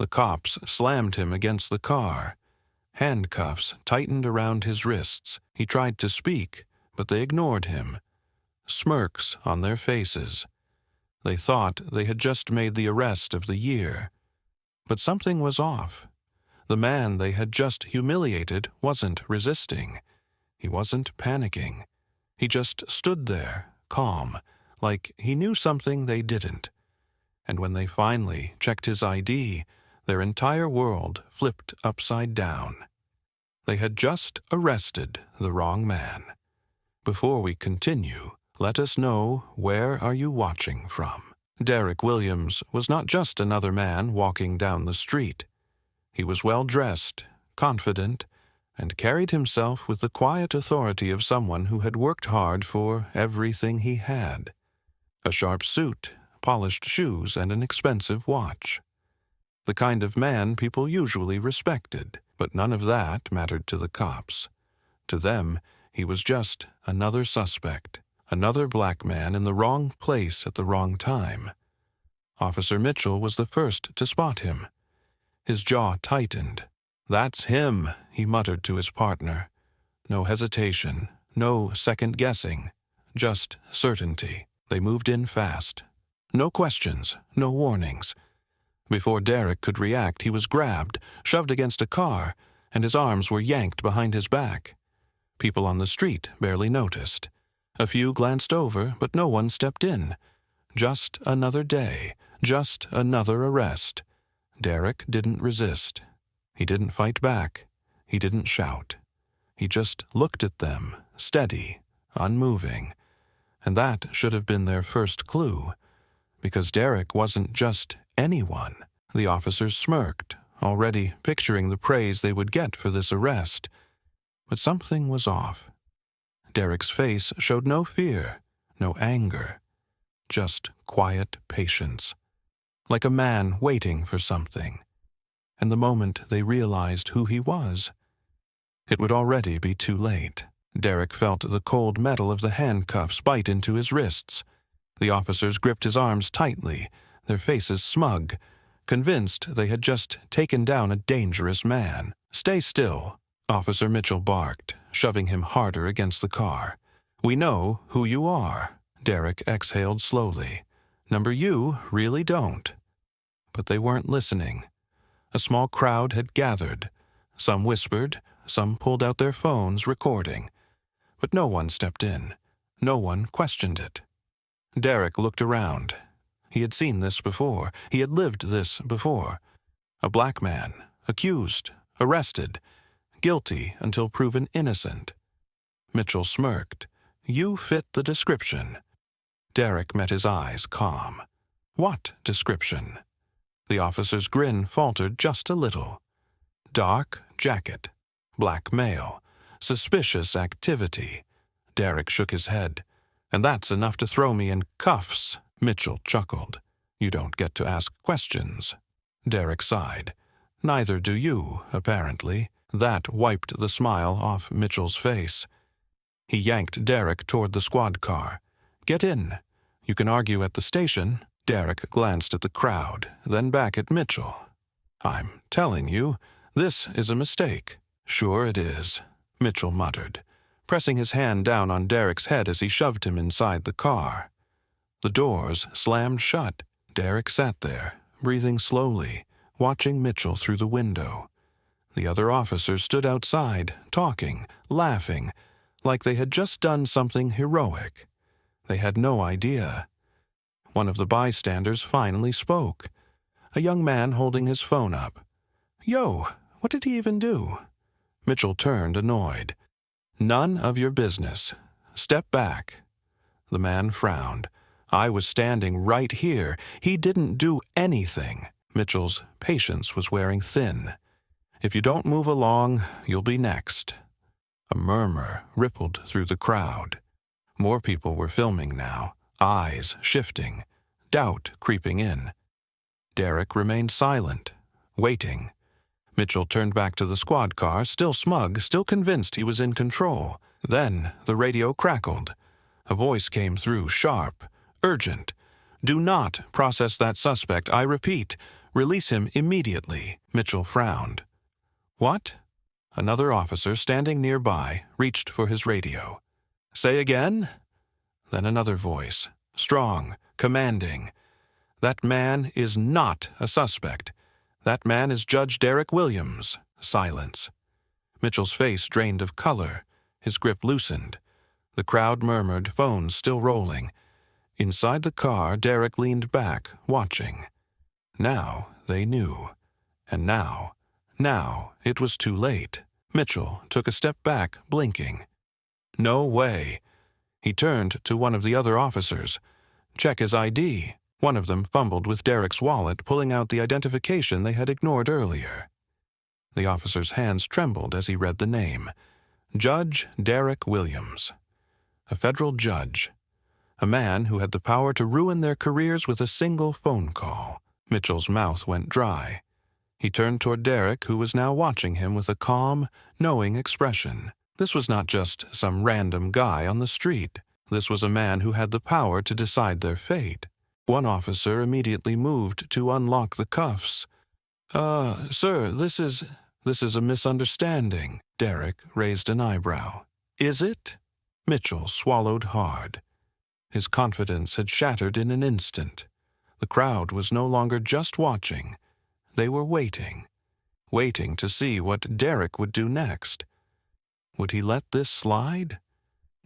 The cops slammed him against the car. Handcuffs tightened around his wrists. He tried to speak, but they ignored him. Smirks on their faces. They thought they had just made the arrest of the year. But something was off. The man they had just humiliated wasn't resisting. He wasn't panicking. He just stood there, calm, like he knew something they didn't. And when they finally checked his ID, their entire world flipped upside down. They had just arrested the wrong man. Before we continue, let us know, where are you watching from? Derek Williams was not just another man walking down the street. He was well-dressed, confident, and carried himself with the quiet authority of someone who had worked hard for everything he had. A sharp suit, polished shoes, and an expensive watch. The kind of man people usually respected, but none of that mattered to the cops. To them, he was just another suspect, another black man in the wrong place at the wrong time. Officer Mitchell was the first to spot him. His jaw tightened. "That's him," he muttered to his partner. No hesitation, no second-guessing, just certainty. They moved in fast. No questions, no warnings. Before Derek could react, he was grabbed, shoved against a car, and his arms were yanked behind his back. People on the street barely noticed. A few glanced over, but no one stepped in. Just another day, just another arrest. Derek didn't resist. He didn't fight back. He didn't shout. He just looked at them, steady, unmoving. And that should have been their first clue, because Derek wasn't just anyone. The officers smirked, already picturing the praise they would get for this arrest. But something was off. Derek's face showed no fear, no anger, just quiet patience, like a man waiting for something. And the moment they realized who he was, it would already be too late. Derek felt the cold metal of the handcuffs bite into his wrists. The officers gripped his arms tightly, their faces smug, convinced they had just taken down a dangerous man. "Stay still," Officer Mitchell barked, shoving him harder against the car. "We know who you are." Derek exhaled slowly. "Number you really don't." But they weren't listening. A small crowd had gathered. Some whispered, some pulled out their phones, recording. But no one stepped in. No one questioned it. Derek looked around. He had seen this before. He had lived this before. A black man, accused, arrested, guilty until proven innocent. Mitchell smirked. "You fit the description." Derek met his eyes, calm. "What description?" The officer's grin faltered just a little. "Dark jacket, black male, suspicious activity." Derek shook his head. "And that's enough to throw me in cuffs." Mitchell chuckled. "You don't get to ask questions." Derek sighed. "Neither do you, apparently." That wiped the smile off Mitchell's face. He yanked Derek toward the squad car. "Get in. You can argue at the station." Derek glanced at the crowd, then back at Mitchell. "I'm telling you, this is a mistake." "Sure it is," Mitchell muttered, pressing his hand down on Derek's head as he shoved him inside the car. The doors slammed shut. Derek sat there, breathing slowly, watching Mitchell through the window. The other officers stood outside, talking, laughing, like they had just done something heroic. They had no idea. One of the bystanders finally spoke. A young man holding his phone up. "Yo, what did he even do?" Mitchell turned, annoyed. "None of your business. Step back." The man frowned. "I was standing right here. He didn't do anything." Mitchell's patience was wearing thin. "If you don't move along, you'll be next." A murmur rippled through the crowd. More people were filming now, eyes shifting, doubt creeping in. Derek remained silent, waiting. Mitchell turned back to the squad car, still smug, still convinced he was in control. Then the radio crackled. A voice came through, sharp, urgent. "Do not process that suspect, I repeat. Release him immediately. Mitchell frowned. What? Another officer standing nearby reached for his radio. Say again? Then another voice, strong, commanding. That man is not a suspect. That man is Judge Derek Williams. Silence. Mitchell's face drained of color. His grip loosened. The crowd murmured, phones still rolling. Inside the car, Derek leaned back, watching. Now they knew. And now it was too late. Mitchell took a step back, blinking. No way. He turned to one of the other officers. Check his ID. One of them fumbled with Derek's wallet, pulling out the identification they had ignored earlier. The officer's hands trembled as he read the name. Judge Derek Williams. A federal judge. A man who had the power to ruin their careers with a single phone call. Mitchell's mouth went dry. He turned toward Derek, who was now watching him with a calm, knowing expression. This was not just some random guy on the street. This was a man who had the power to decide their fate. One officer immediately moved to unlock the cuffs. Sir, this is a misunderstanding." Derek raised an eyebrow. "Is it?" Mitchell swallowed hard. His confidence had shattered in an instant. The crowd was no longer just watching. They were waiting to see what Derek would do next. Would he let this slide?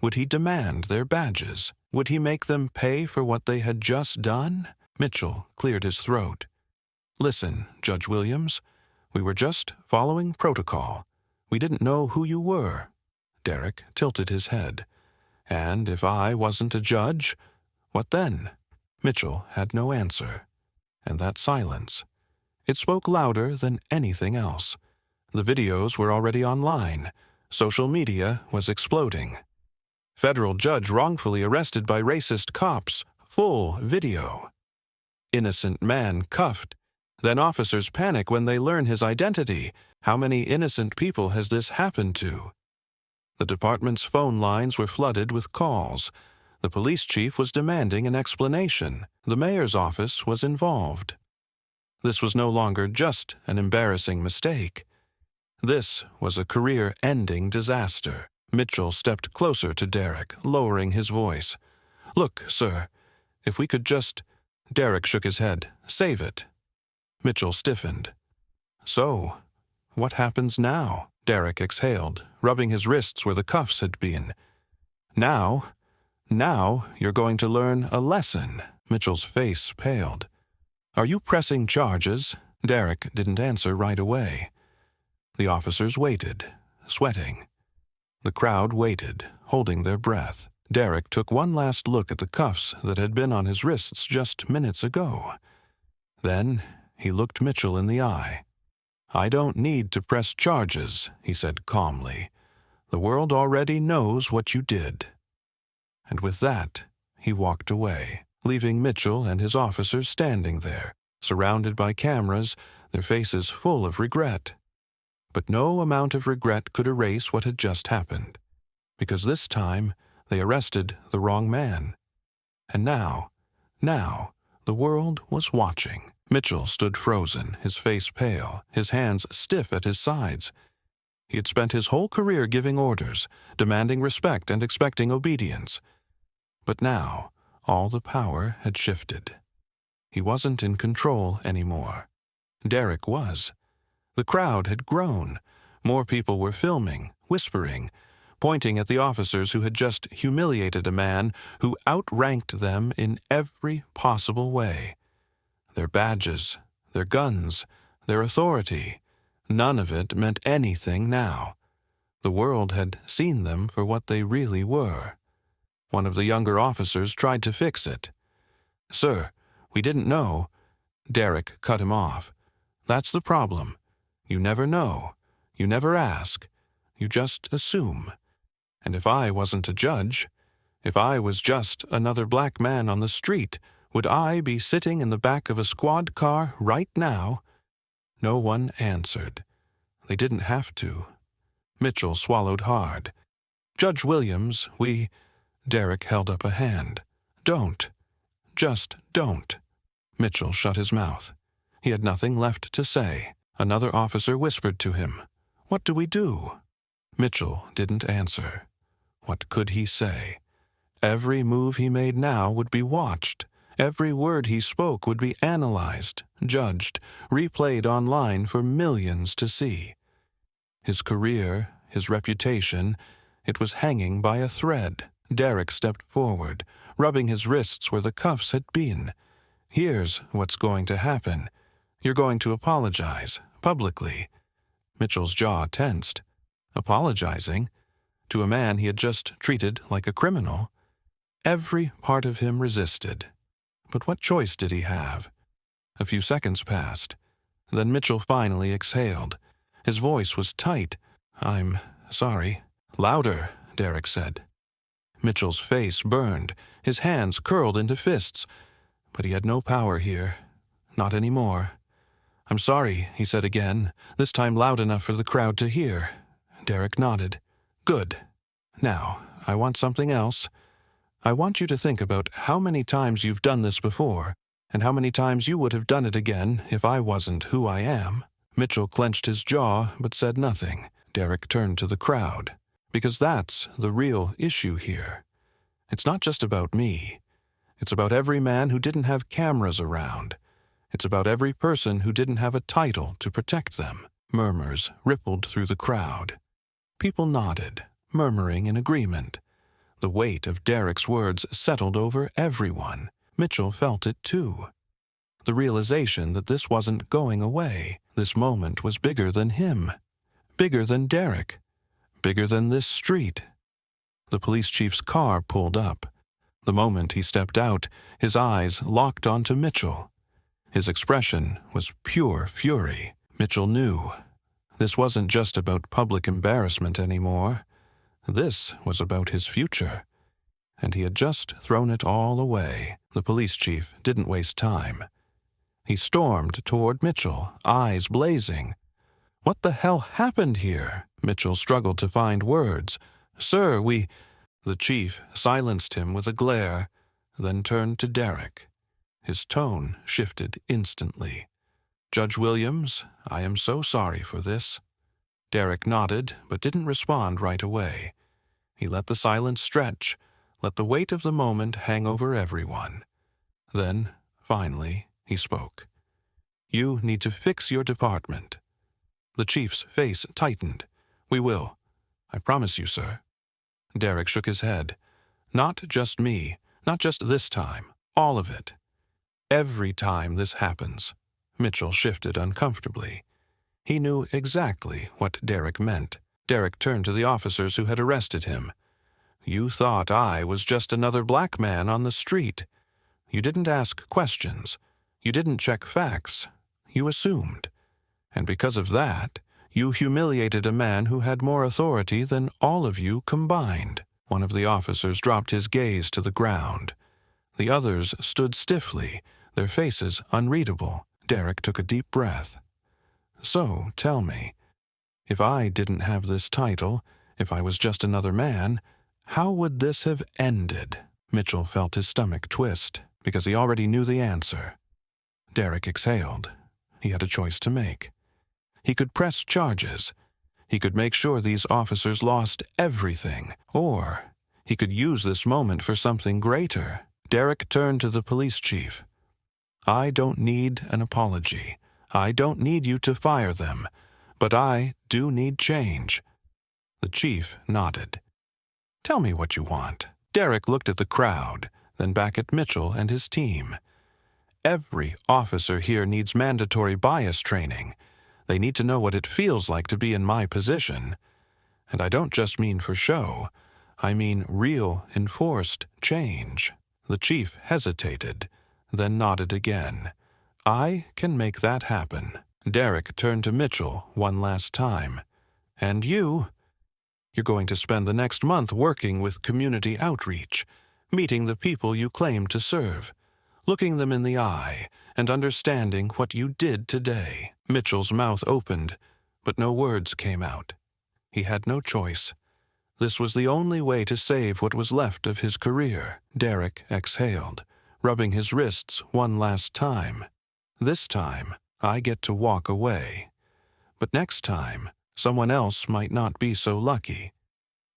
Would he demand their badges? Would he make them pay for what they had just done? Mitchell cleared his throat. "Listen, Judge Williams, we were just following protocol. We didn't know who you were." Derek tilted his head. "And if I wasn't a judge, what then?" Mitchell had no answer. And that silence, it spoke louder than anything else. The videos were already online. Social media was exploding. Federal judge wrongfully arrested by racist cops. Full video. Innocent man cuffed. Then officers panic when they learn his identity. How many innocent people has this happened to? The department's phone lines were flooded with calls. The police chief was demanding an explanation. The mayor's office was involved. This was no longer just an embarrassing mistake. This was a career-ending disaster. Mitchell stepped closer to Derek, lowering his voice. "Look, sir, if we could just—" Derek shook his head. "Save it." Mitchell stiffened. "So, what happens now?" Derek exhaled, rubbing his wrists where the cuffs had been. Now you're going to learn a lesson." Mitchell's face paled. "Are you pressing charges?" Derek didn't answer right away. The officers waited, sweating. The crowd waited, holding their breath. Derek took one last look at the cuffs that had been on his wrists just minutes ago. Then he looked Mitchell in the eye. "I don't need to press charges," he said calmly. "The world already knows what you did." And with that, he walked away, leaving Mitchell and his officers standing there, surrounded by cameras, their faces full of regret. But no amount of regret could erase what had just happened, because this time they arrested the wrong man. And now, the world was watching. Mitchell stood frozen, his face pale, his hands stiff at his sides. He had spent his whole career giving orders, demanding respect and expecting obedience. But now, all the power had shifted. He wasn't in control anymore. Derek was. The crowd had grown. More people were filming, whispering, pointing at the officers who had just humiliated a man who outranked them in every possible way. Their badges, their guns, their authority, none of it meant anything now. The world had seen them for what they really were. One of the younger officers tried to fix it. "Sir, we didn't know." Derek cut him off. "That's the problem. You never know. You never ask. You just assume. And if I wasn't a judge, if I was just another black man on the street, would I be sitting in the back of a squad car right now?" No one answered. They didn't have to. Mitchell swallowed hard. "Judge Williams, Derek held up a hand. "Don't. Just don't." Mitchell shut his mouth. He had nothing left to say. Another officer whispered to him, "What do we do?" Mitchell didn't answer. What could he say? Every move he made now would be watched. Every word he spoke would be analyzed, judged, replayed online for millions to see. His career, his reputation, it was hanging by a thread. Derek stepped forward, rubbing his wrists where the cuffs had been. "Here's what's going to happen. You're going to apologize, publicly." Mitchell's jaw tensed. Apologizing? To a man he had just treated like a criminal? Every part of him resisted. But what choice did he have? A few seconds passed. Then Mitchell finally exhaled. His voice was tight. "I'm sorry." "Louder," Derek said. Mitchell's face burned. His hands curled into fists. But he had no power here. Not anymore. "I'm sorry," he said again, this time loud enough for the crowd to hear. Derek nodded. "Good. Now, I want something else. I want you to think about how many times you've done this before, and how many times you would have done it again if I wasn't who I am." Mitchell clenched his jaw but said nothing. Derek turned to the crowd. "Because that's the real issue here. It's not just about me. It's about every man who didn't have cameras around. It's about every person who didn't have a title to protect them." Murmurs rippled through the crowd. People nodded, murmuring in agreement. The weight of Derek's words settled over everyone. Mitchell felt it too. The realization that this wasn't going away. This moment was bigger than him. Bigger than Derek. Bigger than this street. The police chief's car pulled up. The moment he stepped out, his eyes locked onto Mitchell. His expression was pure fury. Mitchell knew. This wasn't just about public embarrassment anymore. This was about his future. And he had just thrown it all away. The police chief didn't waste time. He stormed toward Mitchell, eyes blazing. "What the hell happened here?" Mitchell struggled to find words. "Sir, we—" The chief silenced him with a glare, then turned to Derek. His tone shifted instantly. "Judge Williams, I am so sorry for this." Derek nodded, but didn't respond right away. He let the silence stretch, let the weight of the moment hang over everyone. Then, finally, he spoke. "You need to fix your department." The chief's face tightened. "We will. I promise you, sir." Derek shook his head. "Not just me, not just this time, all of it. Every time this happens." Mitchell shifted uncomfortably. He knew exactly what Derek meant. Derek turned to the officers who had arrested him. "You thought I was just another black man on the street. You didn't ask questions. You didn't check facts. You assumed. And because of that, you humiliated a man who had more authority than all of you combined." One of the officers dropped his gaze to the ground. The others stood stiffly, their faces unreadable. Derek took a deep breath. "So, tell me, if I didn't have this title, if I was just another man, how would this have ended?" Mitchell felt his stomach twist, because he already knew the answer. Derek exhaled. He had a choice to make. He could press charges. He could make sure these officers lost everything. Or he could use this moment for something greater. Derek turned to the police chief. "I don't need an apology. I don't need you to fire them. But I do need change." The chief nodded. "Tell me what you want." Derek looked at the crowd, then back at Mitchell and his team. "Every officer here needs mandatory bias training. They need to know what it feels like to be in my position. And I don't just mean for show. I mean real, enforced change." The chief hesitated, then nodded again. "I can make that happen." Derek turned to Mitchell one last time. "And you? You're going to spend the next month working with community outreach, meeting the people you claim to serve, looking them in the eye, and understanding what you did today." Mitchell's mouth opened, but no words came out. He had no choice. This was the only way to save what was left of his career. Derek exhaled, rubbing his wrists one last time. This time, I get to walk away. But next time, someone else might not be so lucky.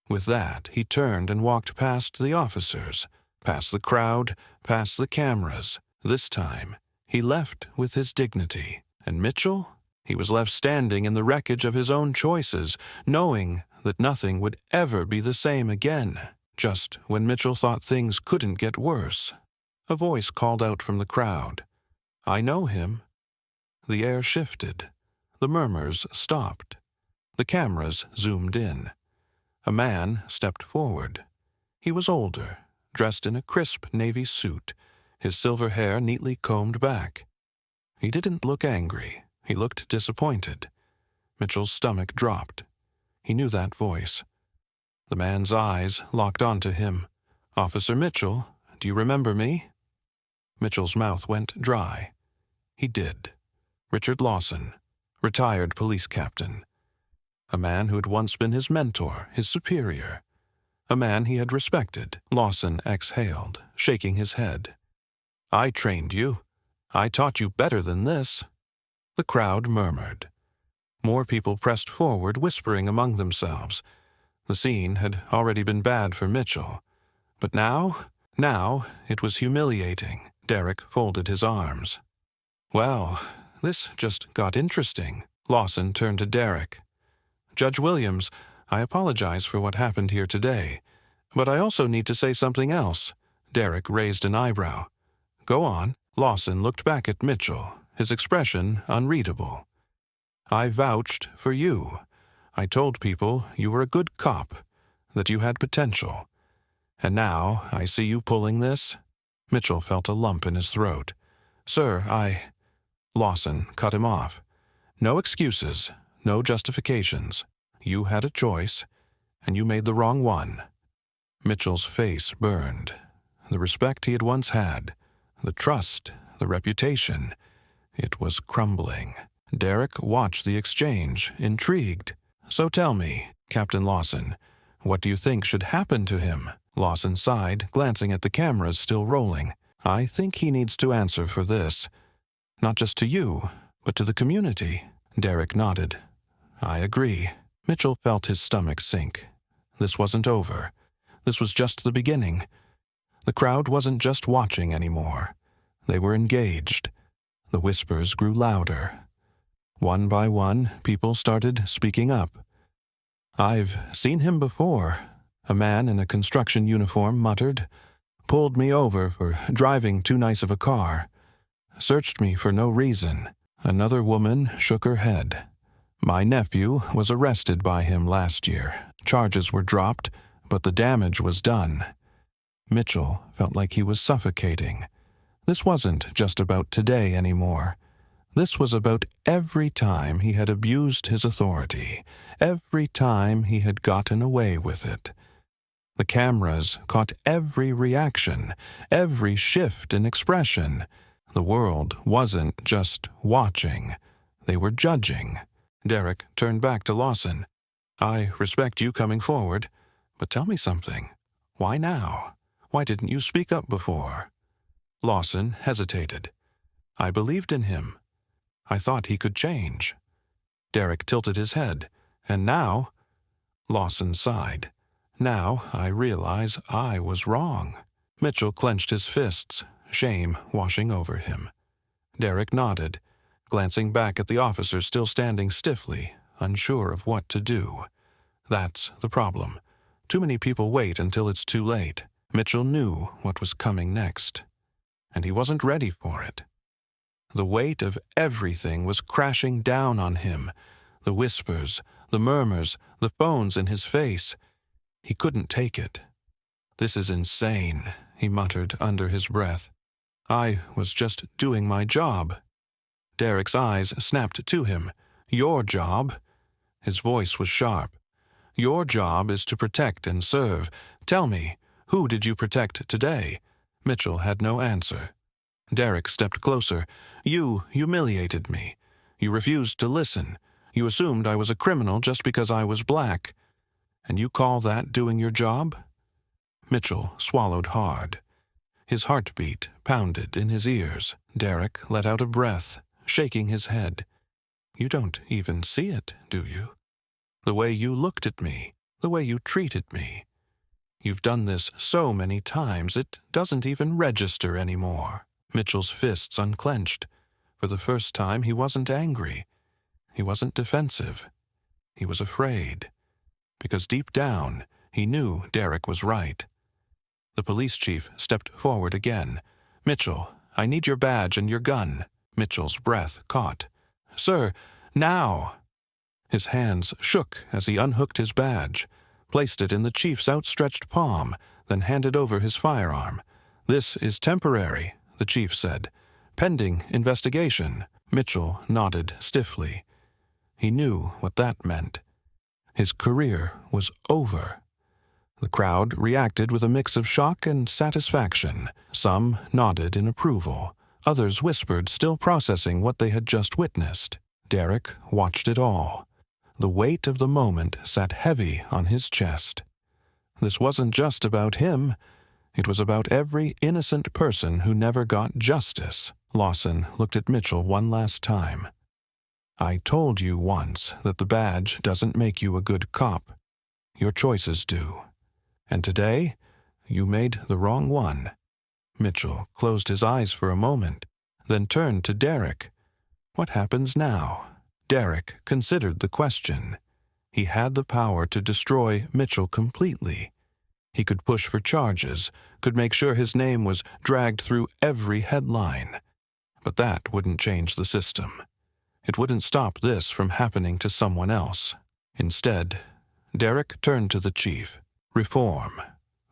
With that, he turned and walked past the officers, past the crowd, past the cameras. This time, he left with his dignity. And Mitchell? He was left standing in the wreckage of his own choices, knowing that nothing would ever be the same again. Just when Mitchell thought things couldn't get worse, a voice called out from the crowd, "I know him." The air shifted. The murmurs stopped. The cameras zoomed in. A man stepped forward. He was older, dressed in a crisp navy suit, his silver hair neatly combed back. He didn't look angry. He looked disappointed. Mitchell's stomach dropped. He knew that voice. The man's eyes locked onto him. "Officer Mitchell, do you remember me?" Mitchell's mouth went dry. He did. Richard Lawson, retired police captain. A man who had once been his mentor, his superior. A man he had respected. Lawson exhaled, shaking his head. "I trained you. I taught you better than this." The crowd murmured. More people pressed forward, whispering among themselves. The scene had already been bad for Mitchell. But now it was humiliating. Derek folded his arms. "Well, this just got interesting." Lawson turned to Derek. "Judge Williams, I apologize for what happened here today, but I also need to say something else." Derek raised an eyebrow. "Go on." Lawson looked back at Mitchell, his expression unreadable. "I vouched for you. I told people you were a good cop, that you had potential. And now I see you pulling this?" Mitchell felt a lump in his throat. "Sir, Lawson cut him off. "No excuses, no justifications. You had a choice, and you made the wrong one." Mitchell's face burned. The respect he had once had, the trust, the reputation, it was crumbling. Derek watched the exchange, intrigued. "So tell me, Captain Lawson, what do you think should happen to him?" Lawson sighed, glancing at the cameras still rolling. "I think he needs to answer for this. Not just to you, but to the community." Derek nodded. "I agree." Mitchell felt his stomach sink. This wasn't over. This was just the beginning. The crowd wasn't just watching anymore. They were engaged. The whispers grew louder. One by one, people started speaking up. "I've seen him before," a man in a construction uniform muttered. "Pulled me over for driving too nice of a car. Searched me for no reason." Another woman shook her head. "My nephew was arrested by him last year. Charges were dropped, but the damage was done." Mitchell felt like he was suffocating. This wasn't just about today anymore. This was about every time he had abused his authority, every time he had gotten away with it. The cameras caught every reaction, every shift in expression. The world wasn't just watching. They were judging. Derek turned back to Lawson. "I respect you coming forward, but tell me something. Why now? Why didn't you speak up before?" Lawson hesitated. "I believed in him. I thought he could change." Derek tilted his head. "And now?" Lawson sighed. "Now I realize I was wrong." Mitchell clenched his fists, shame washing over him. Derek nodded, glancing back at the officers still standing stiffly, unsure of what to do. That's the problem. Too many people wait until it's too late. Mitchell knew what was coming next, and he wasn't ready for it. The weight of everything was crashing down on him. The whispers, the murmurs, the phones in his face. He couldn't take it. "This is insane," he muttered under his breath. "I was just doing my job." Derek's eyes snapped to him. "Your job?" His voice was sharp. "Your job is to protect and serve. Tell me, who did you protect today?" Mitchell had no answer. Derek stepped closer. "You humiliated me. You refused to listen. You assumed I was a criminal just because I was black. And you call that doing your job?" Mitchell swallowed hard. His heartbeat pounded in his ears. Derek let out a breath, shaking his head. "You don't even see it, do you? The way you looked at me, the way you treated me. You've done this so many times it doesn't even register anymore." Mitchell's fists unclenched. For the first time, he wasn't angry. He wasn't defensive. He was afraid. Because deep down, he knew Derek was right. The police chief stepped forward again. "Mitchell, I need your badge and your gun." Mitchell's breath caught. "Sir, now!" His hands shook as he unhooked his badge, placed it in the chief's outstretched palm, then handed over his firearm. "This is temporary," the chief said. "Pending investigation." Mitchell nodded stiffly. He knew what that meant. His career was over. The crowd reacted with a mix of shock and satisfaction. Some nodded in approval. Others whispered, still processing what they had just witnessed. Derek watched it all. The weight of the moment sat heavy on his chest. This wasn't just about him. It was about every innocent person who never got justice. Lawson looked at Mitchell one last time. "I told you once that the badge doesn't make you a good cop. Your choices do. And today, you made the wrong one." Mitchell closed his eyes for a moment, then turned to Derek. "What happens now?" Derek considered the question. He had the power to destroy Mitchell completely. He could push for charges, could make sure his name was dragged through every headline. But that wouldn't change the system. It wouldn't stop this from happening to someone else. Instead, Derek turned to the chief. "Reform.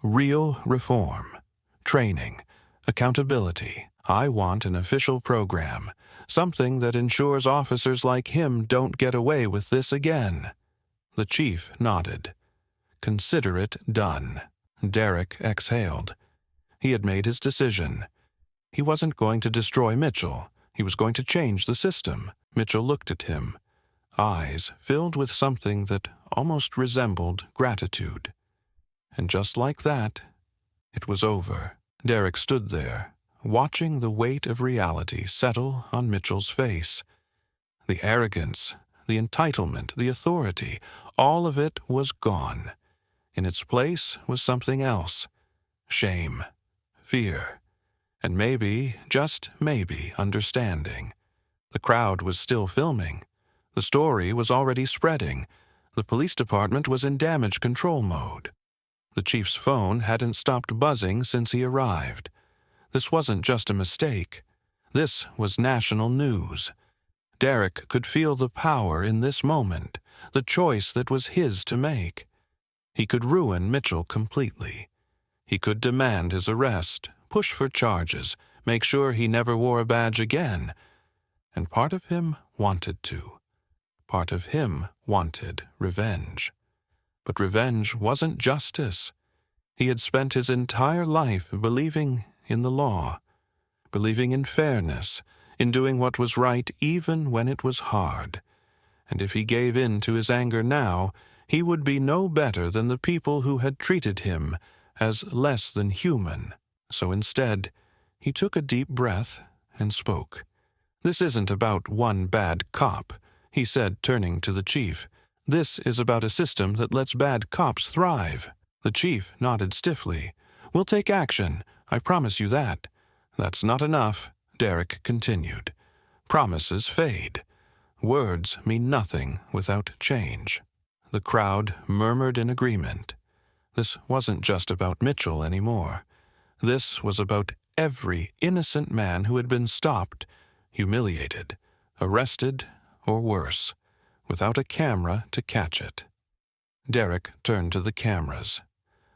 Real reform. Training. Accountability. I want an official program. Something that ensures officers like him don't get away with this again." The chief nodded. "Consider it done." Derek exhaled. He had made his decision. He wasn't going to destroy Mitchell. He was going to change the system. Mitchell looked at him, eyes filled with something that almost resembled gratitude. And just like that, it was over. Derek stood there, watching the weight of reality settle on Mitchell's face. The arrogance, the entitlement, the authority, all of it was gone. In its place was something else. Shame, fear, and maybe, just maybe, understanding. The crowd was still filming. The story was already spreading. The police department was in damage control mode. The chief's phone hadn't stopped buzzing since he arrived. This wasn't just a mistake. This was national news. Derek could feel the power in this moment, the choice that was his to make. He could ruin Mitchell completely. He could demand his arrest, push for charges, make sure he never wore a badge again. And part of him wanted to. Part of him wanted revenge. But revenge wasn't justice. He had spent his entire life believing in the law, believing in fairness, in doing what was right even when it was hard. And if he gave in to his anger now, he would be no better than the people who had treated him as less than human. So instead, he took a deep breath and spoke. "This isn't about one bad cop," he said, turning to the chief. "This is about a system that lets bad cops thrive." The chief nodded stiffly. "We'll take action, I promise you that." "That's not enough," Derek continued. "Promises fade. Words mean nothing without change." The crowd murmured in agreement. This wasn't just about Mitchell anymore. This was about every innocent man who had been stopped, humiliated, arrested, or worse, without a camera to catch it. Derek turned to the cameras.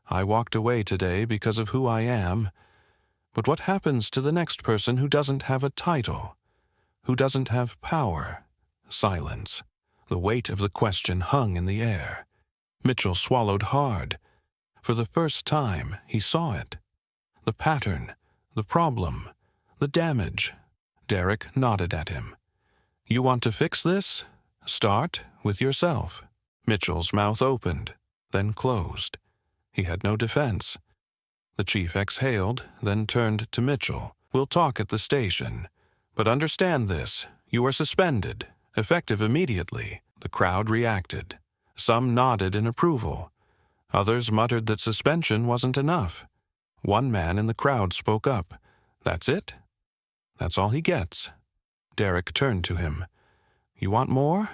"I walked away today because of who I am. But what happens to the next person who doesn't have a title, who doesn't have power?" Silence. The weight of the question hung in the air. Mitchell swallowed hard. For the first time, he saw it. The pattern, the problem, the damage. Derek nodded at him. "You want to fix this? Start with yourself." Mitchell's mouth opened, then closed. He had no defense. The chief exhaled, then turned to Mitchell. "We'll talk at the station. But understand this, You are suspended, effective immediately. The crowd reacted. Some nodded in approval. Others muttered that suspension wasn't enough. One man in the crowd spoke up. That's it? That's all he gets. Derek turned to him. You want more?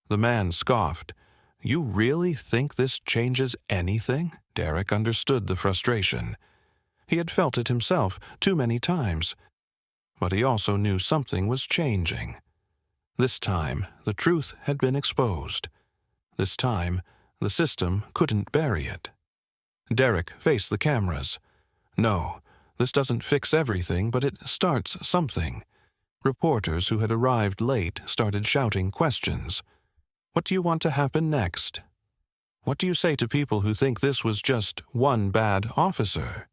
The man scoffed. You really think this changes anything? Derek understood the frustration. He had felt it himself too many times. But he also knew something was changing. This time, the truth had been exposed. This time, the system couldn't bury it. Derek faced the cameras. No, this doesn't fix everything, but it starts something. Reporters who had arrived late started shouting questions. What do you want to happen next? What do you say to people who think this was just one bad officer?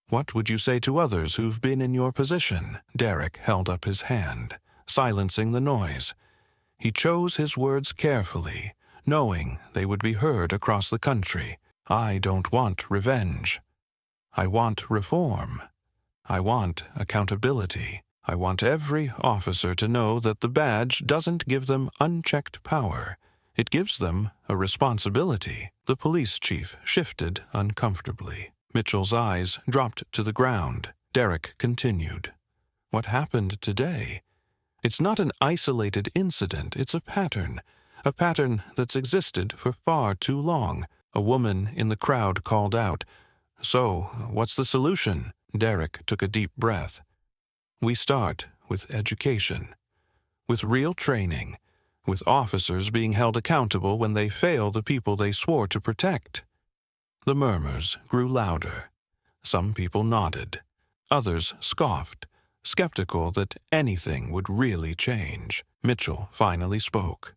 What would you say to others who've been in your position? Derek held up his hand, silencing the noise. He chose his words carefully, knowing they would be heard across the country. I don't want revenge. I want reform. I want accountability. I want every officer to know that the badge doesn't give them unchecked power. It gives them a responsibility. The police chief shifted uncomfortably. Mitchell's eyes dropped to the ground. Derek continued. What happened today? It's not an isolated incident, it's a pattern that's existed for far too long. A woman in the crowd called out, So, what's the solution? Derek took a deep breath. We start with education, with real training, with officers being held accountable when they fail the people they swore to protect. The murmurs grew louder. Some people nodded. Others scoffed, skeptical that anything would really change. Mitchell finally spoke.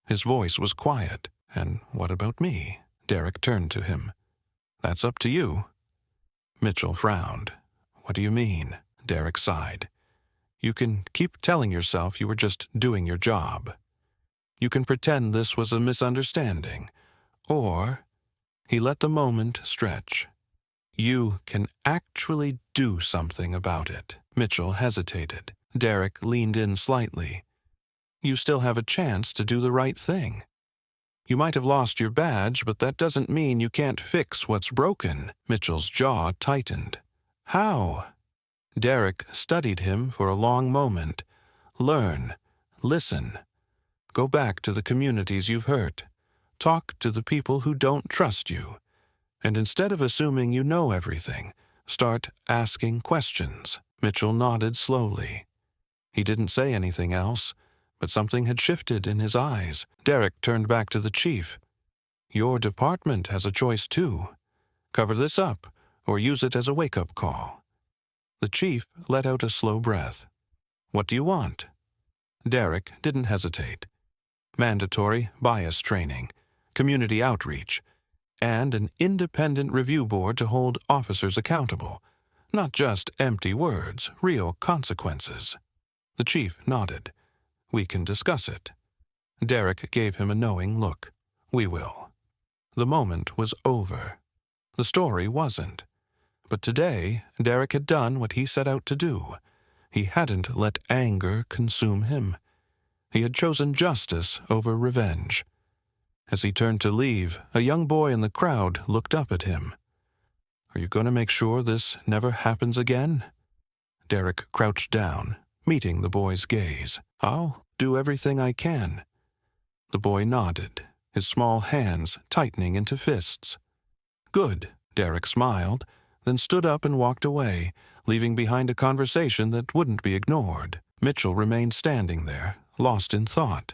His voice was quiet. And what about me? Derek turned to him. That's up to you. Mitchell frowned. What do you mean? Derek sighed. You can keep telling yourself you were just doing your job. You can pretend this was a misunderstanding. Or, he let the moment stretch. You can actually do something about it. Mitchell hesitated. Derek leaned in slightly. You still have a chance to do the right thing. You might have lost your badge, but that doesn't mean you can't fix what's broken. Mitchell's jaw tightened. How? Derek studied him for a long moment. Learn. Listen. Go back to the communities you've hurt. Talk to the people who don't trust you. And instead of assuming you know everything, start asking questions. Mitchell nodded slowly. He didn't say anything else, but something had shifted in his eyes. Derek turned back to the chief. Your department has a choice too. Cover this up, or use it as a wake-up call. The chief let out a slow breath. What do you want? Derek didn't hesitate. Mandatory bias training, community outreach, and an independent review board to hold officers accountable. Not just empty words, real consequences. The chief nodded. We can discuss it. Derek gave him a knowing look. We will. The moment was over. The story wasn't. But today, Derek had done what he set out to do. He hadn't let anger consume him. He had chosen justice over revenge. As he turned to leave, a young boy in the crowd looked up at him. Are you going to make sure this never happens again? Derek crouched down, meeting the boy's gaze. I'll do everything I can. The boy nodded, his small hands tightening into fists. Good, Derek smiled, then stood up and walked away, leaving behind a conversation that wouldn't be ignored. Mitchell remained standing there, lost in thought.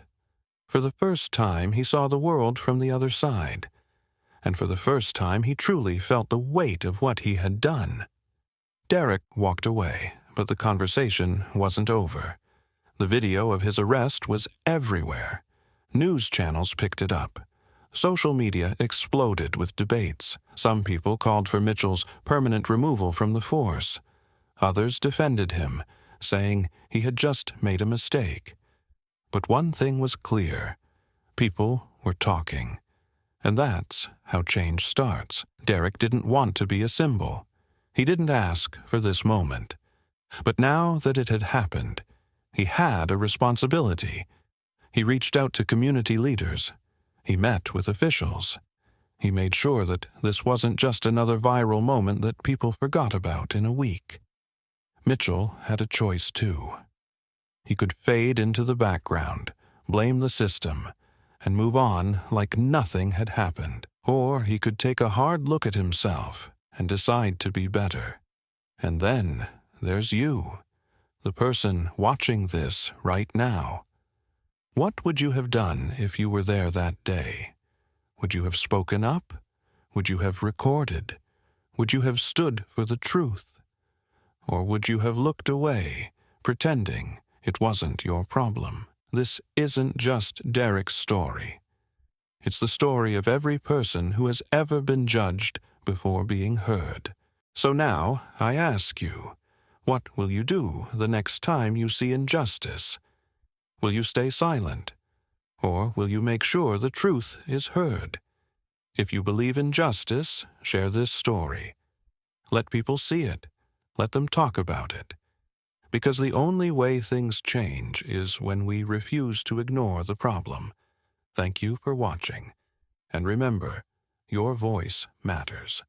For the first time, he saw the world from the other side. And for the first time, he truly felt the weight of what he had done. Derek walked away, but the conversation wasn't over. The video of his arrest was everywhere. News channels picked it up. Social media exploded with debates. Some people called for Mitchell's permanent removal from the force. Others defended him, saying he had just made a mistake. But one thing was clear. People were talking. And that's how change starts. Derek didn't want to be a symbol. He didn't ask for this moment. But now that it had happened, He had a responsibility. He reached out to community leaders. He met with officials. He made sure that this wasn't just another viral moment that people forgot about in a week. Mitchell had a choice too. He could fade into the background, blame the system, and move on like nothing had happened. Or he could take a hard look at himself and decide to be better. And then there's you, the person watching this right now. What would you have done if you were there that day? Would you have spoken up? Would you have recorded? Would you have stood for the truth? Or would you have looked away, pretending it wasn't your problem? This isn't just Derek's story. It's the story of every person who has ever been judged before being heard. So now, I ask you, what will you do the next time you see injustice? Will you stay silent? Or will you make sure the truth is heard? If you believe in justice, share this story. Let people see it. Let them talk about it. Because the only way things change is when we refuse to ignore the problem. Thank you for watching. And remember, your voice matters.